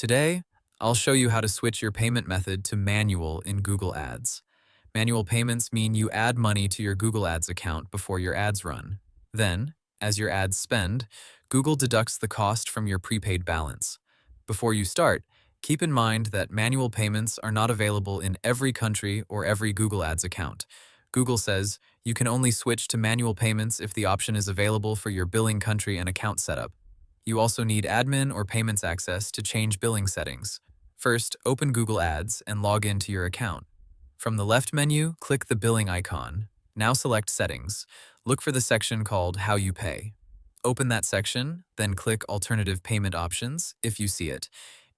Today, I'll show you how to switch your payment method to manual in Google Ads. Manual payments mean you add money to your Google Ads account before your ads run. Then, as your ads spend, Google deducts the cost from your prepaid balance. Before you start, keep in mind that manual payments are not available in every country or every Google Ads account. Google says you can only switch to manual payments if the option is available for your billing country and account setup. You also need admin or payments access to change billing settings. First, open Google Ads and log into your account. From the left menu, click the billing icon. Now select Settings. Look for the section called How You Pay. Open that section, then click Alternative Payment Options if you see it.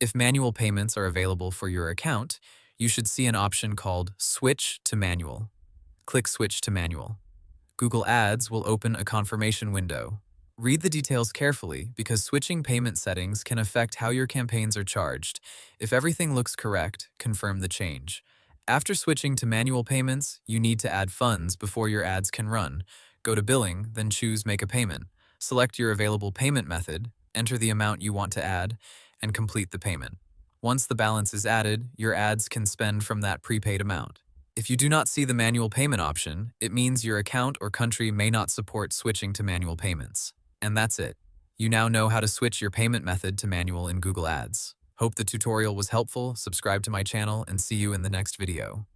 If manual payments are available for your account, you should see an option called Switch to Manual. Click Switch to Manual. Google Ads will open a confirmation window. Read the details carefully because switching payment settings can affect how your campaigns are charged. If everything looks correct, confirm the change. After switching to manual payments, you need to add funds before your ads can run. Go to Billing, then choose Make a Payment. Select your available payment method, enter the amount you want to add, and complete the payment. Once the balance is added, your ads can spend from that prepaid amount. If you do not see the manual payment option, it means your account or country may not support switching to manual payments. And that's it. You now know how to switch your payment method to manual in Google Ads. Hope the tutorial was helpful, subscribe to my channel, and see you in the next video.